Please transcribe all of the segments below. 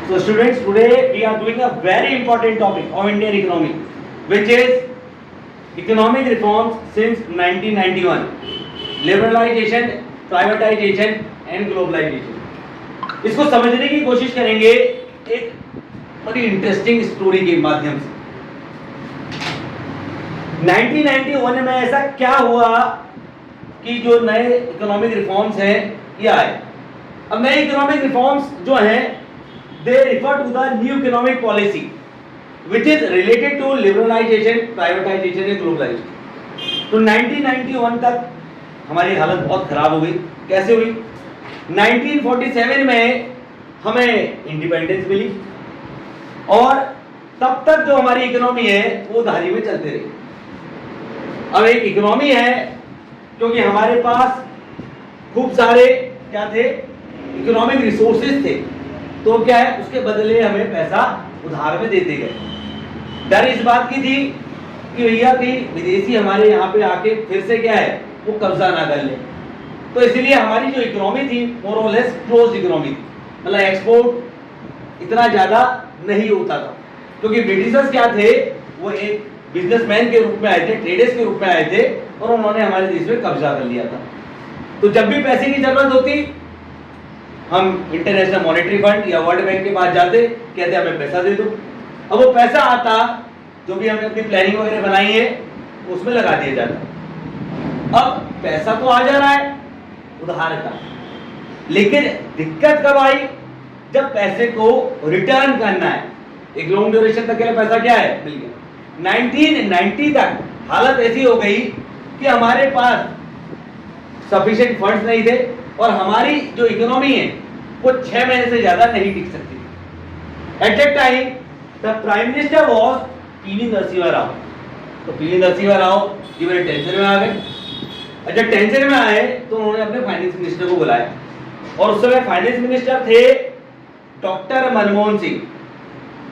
So students, today we are doing a very important topic of Indian economy, which is economic reforms since 1991, liberalization, privatization and globalization. इसको समझने की कोशिश करेंगे एक बड़ी interesting story के माध्यम से। 1991 में ऐसा क्या हुआ कि जो नए इकोनॉमिक रिफॉर्म्स हैं ये आए। अब नए इकोनॉमिक रिफॉर्म्स जो हैं they refer to the new economic policy which is related to liberalization, privatization and globalization। तो 1991 तक हमारी हालत बहुत खराब हो गई। कैसे हुई? 1947 में हमें इंडिपेंडेंस मिली और तब तक जो हमारी इकोनॉमी है वो धारी में चलते रही। अब एक इकोनॉमी है क्योंकि हमारे पास खूब सारे क्या थे, इकोनॉमिक रिसोर्सेज थे, तो क्या है उसके बदले हमें पैसा उधार में देते गए। डर इस बात की थी कि भैया कि विदेशी हमारे यहाँ पे आके फिर से क्या है वो कब्जा ना कर ले, तो इसलिए हमारी जो इकोनॉमी थी मोर और लेस क्लोज्ड इकोनॉमी थी, मतलब एक्सपोर्ट इतना ज्यादा नहीं होता था क्योंकि ब्रिटिशर्स क्या थे वो एक बिजनेसमैन के रूप में आए थे, ट्रेडर्स के रूप में आए थे और उन्होंने हमारे देश में कब्जा कर लिया था। तो जब भी पैसे की जरूरत होती हम इंटरनेशनल मॉनेटरी फंड या वर्ल्ड बैंक के पास जाते, कहते हमें पैसा दे दो। अब वो पैसा आता जो भी हमने अपनी प्लानिंग वगैरह बनाई है उसमें लगा दिया जाता। अब पैसा तो आ जा रहा है उधार का, लेकिन दिक्कत कब आई? जब पैसे को रिटर्न करना है। एक लॉन्ग ड्यूरेशन तक के लिए पैसा क्या है मिल गया। 1990 तक हालत ऐसी हो गई कि हमारे पास सफिशिएंट फंड्स नहीं थे और हमारी जो इकोनॉमी है वो 6 महीने से ज्यादा नहीं टिक सकती। At that time the prime minister was PV Narasimha Rao. तो पीवी नरसिम्हा राव जी बड़े टेंशन में आ गए। जब टेंशन में आए तो उन्होंने अपने फाइनेंस मिनिस्टर को बुलाया और उस समय फाइनेंस मिनिस्टर थे डॉक्टर मनमोहन सिंह।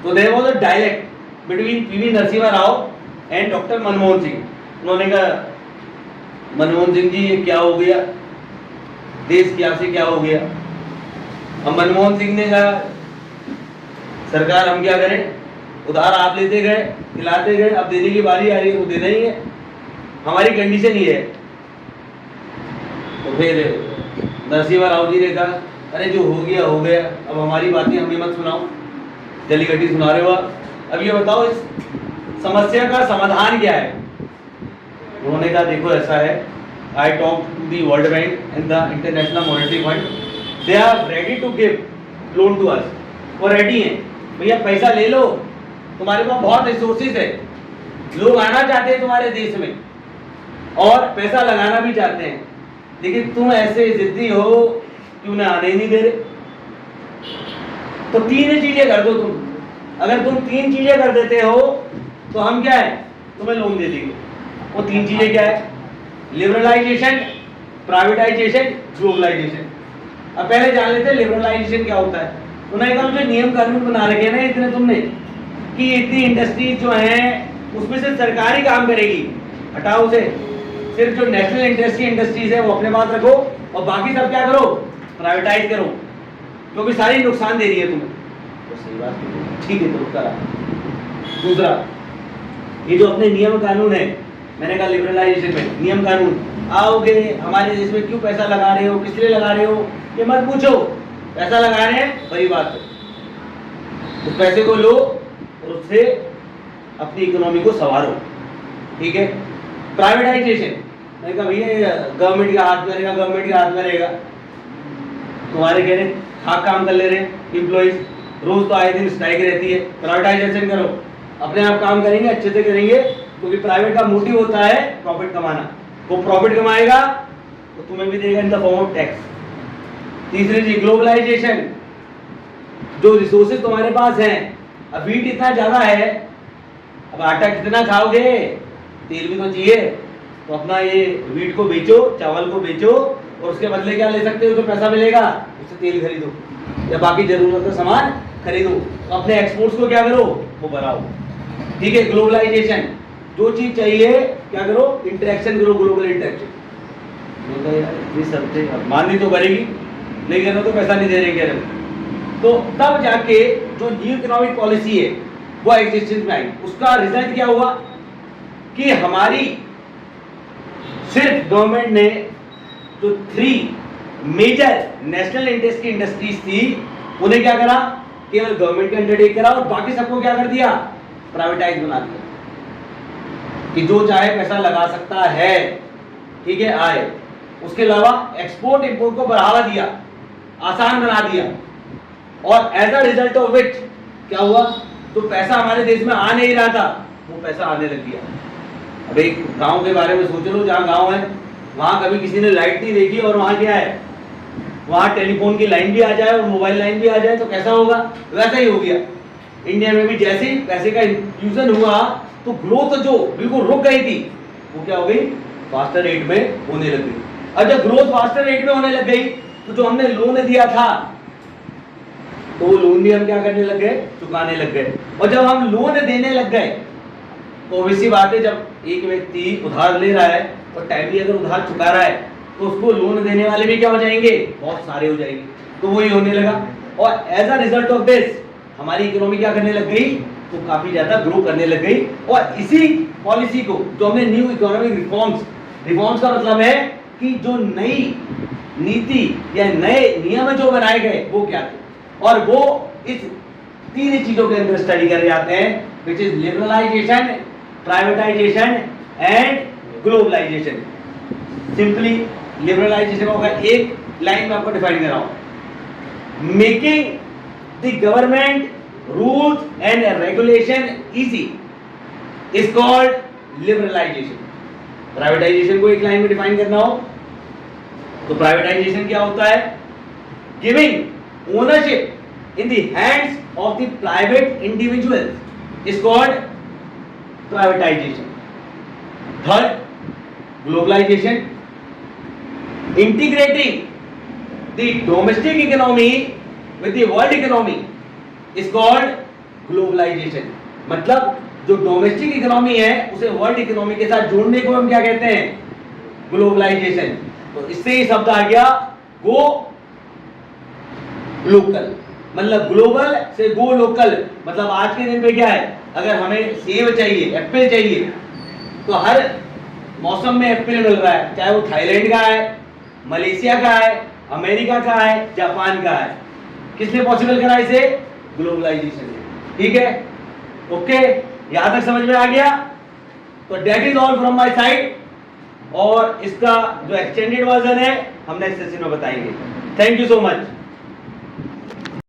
तो there was a dialect between PV Narasimha Rao and doctor Manmohan Singh. उन्होंने कहा मनमोहन सिंह जी ये क्या हो गया, देश क्या से क्या हो गया? अब मनमोहन सिंह ने कहा सरकार हम क्या करें, उधार आप लेते गए खिलाते गए, अब देने की बारी आ रही है तो देना ही है, हमारी कंडीशन ये है। तो फिर नरसिम्हा राव जी ने कहा अरे जो हो गया, अब हमारी बातें हमें मत सुनाओ, जलीकटी सुना रहे हो आप, अब ये बताओ इस समस्या का समाधान क्या है? उन्होंने कहा देखो ऐसा है, I talked to the World Bank and the International Monetary Fund. They are ready to give loan to us. वो रेडी हैं, भैया पैसा ले लो, तुम्हारे पास बहुत रिसोर्सेज है, लोग आना चाहते हैं तुम्हारे देश में और पैसा लगाना भी चाहते हैं, लेकिन तुम ऐसे जिद्दी हो कि उन्हें आने ही नहीं दे रहे। तो 3 चीजें कर दो तुम। अगर तुम 3 चीजें कर देते हो तो हम क्या है तुम्हें लोन दे देंगे। वो 3 चीजें क्या है? Liberalisation, privatisation, globalisation. अब पहले जान लेते हैं लिबरलाइजेशन क्या होता है। उन्होंने कहा जो नियम कानून बना रखे ना इतने तुमने कि इतनी इंडस्ट्रीज जो हैं उसमें सिर्फ सरकार ही काम करेगी, हटाओ उसे, सिर्फ जो नेशनल इंटरेस्ट की इंडस्ट्रीज है वो अपने पास रखो और बाकी सब क्या करो प्राइवेटाइज करो क्योंकि सारी नुकसान दे रही है तुम्हें। तो सही बात, ठीक है तो करा। दूसरा, ये जो अपने नियम कानून है, मैंने कहा लिबरलाइजेशन में नियम कानून, आओगे हमारे देश में क्यों पैसा लगा रहे हो, किस लिए लगा रहे हो ये मत पूछो, पैसा लगा रहे हैं बड़ी बात है, उस पैसे को लो और उससे अपनी इकोनॉमी को संवारो, ठीक है। प्राइवेटाइजेशन, मैंने कहा भैया गवर्नमेंट के हाथ में रहेगा, गवर्नमेंट के हाथ में रहेगा, तुम्हारे कह रहे खाक काम कर ले रहे एम्प्लॉइज, रोज तो आए दिन स्ट्राइक रहती है, प्राइवेटाइजेशन करो, अपने आप काम करेंगे, अच्छे से करेंगे, क्योंकि प्राइवेट का मोटिव होता है प्रॉफिट कमाना। वो प्रॉफिट कमाएगा तो तुम्हें भी देगा in the form of tax. तीसरी चीज ग्लोबलाइजेशन, जो रिसोर्सेज तुम्हारे पास हैं, अब व्हीट इतना ज्यादा है, अब आटा कितना खाओगे, तेल भी तो चाहिए, तो अपना ये व्हीट को बेचो, चावल को बेचो और उसके बदले क्या ले सकते हो, जो पैसा मिलेगा उससे तेल खरीदो या बाकी जरूरत का सामान खरीदो, तो अपने एक्सपोर्ट्स को क्या करो वो बढ़ाओ, ठीक है। ग्लोबलाइजेशन, जो चीज चाहिए क्या करो इंटरेक्शन करो, ग्लोबल इंटरेक्शन। माननी तो करेगी, नहीं करना तो पैसा नहीं दे रहे, कह रहे तो तब जाके जो न्यू इकोनॉमिक पॉलिसी है वो एग्जिस्टेंस में आई। उसका रिजल्ट क्या हुआ कि हमारी सिर्फ गवर्नमेंट ने जो 3 मेजर नेशनल इंटरेस्ट की इंडस्ट्रीज थी उन्हें क्या करा, केवल गवर्नमेंट के अंडर टेक करा और बाकी सबको क्या कर दिया, प्राइवेटाइज बना दिया कि जो चाहे पैसा लगा सकता है, ठीक है, आए। उसके अलावा एक्सपोर्ट इंपोर्ट को बढ़ावा दिया, आसान बना दिया और as a result of which क्या हुआ, तो पैसा हमारे देश में आ नहीं रहा था वो पैसा आने लग गया। अब एक गांव के बारे में सोच लो, जहाँ गांव है वहां कभी किसी ने लाइट नहीं देखी और वहां क्या है, वहां टेलीफोन की लाइन भी आ जाए और मोबाइल लाइन भी आ जाए तो कैसा होगा, वैसा ही हो गया। इंडिया में भी जैसे ही पैसे का इंफ्यूजन हुआ तो ग्रोथ जो बिल्कुल रुक गई थी वो क्या हो गई, फास्टर रेट में होने लग गई। अब जब ग्रोथ फास्टर रेट में होने लग गई तो जो हमने लोन दिया था तो वो लोन भी हम क्या करने लग गए, चुकाने लग गए। और जब हम लोन देने लग गए तो ऑब्वियसली बात है, जब एक व्यक्ति उधार ले रहा है और टाइमली अगर उधार चुका रहा है तो उसको लोन देने वाले भी क्या हो जाएंगे, बहुत सारे हो जाएंगे। तो वही होने लगा और as a result of this हमारी इकोनॉमी क्या करने लग गई, तो काफी ज्यादा ग्रो करने लग गई। और इसी पॉलिसी को जो हमने न्यू इकोनॉमिक रिफॉर्म्स का मतलब है कि जो नई नीति या नए नियम जो बनाए गए वो क्या थे, और वो इस 3 चीजों के अंदर स्टडी करे जाते हैं, which is liberalisation, privatisation and globalisation. Simply liberalisation होगा, एक लाइन में आपको डिफाइन कर रहा हूं, making the government rules and regulation easy is called liberalisation. Privatisation को एक लाइन में डिफाइन करना हो तो प्राइवेटाइजेशन क्या होता है, giving ownership in the hands of the private individuals is called privatisation. Third, globalisation, integrating the domestic economy with the world economy is called globalisation. मतलब जो डोमेस्टिक इकोनॉमी है उसे वर्ल्ड इकोनॉमी के साथ जोड़ने को हम क्या कहते हैं, ग्लोबलाइजेशन। तो इससे ही शब्द आ गया गो लोकल, मतलब ग्लोबल से गो लोकल। मतलब आज के दिन पे क्या है, अगर हमें सेब चाहिए, एप्पल चाहिए, तो हर मौसम में एप्पल मिल रहा है, चाहे वो थाईलैंड का है, मलेशिया का है, अमेरिका का है, जापान का है। किसने पॉसिबल करा इसे, ग्लोबलाइजेशन। ठीक है, ओके, यहां तक समझ में आ गया। तो that is all from my side, और इसका जो एक्सटेंडेड वर्जन है हम नेक्स्ट सेशन में बताएंगे। Thank you so much.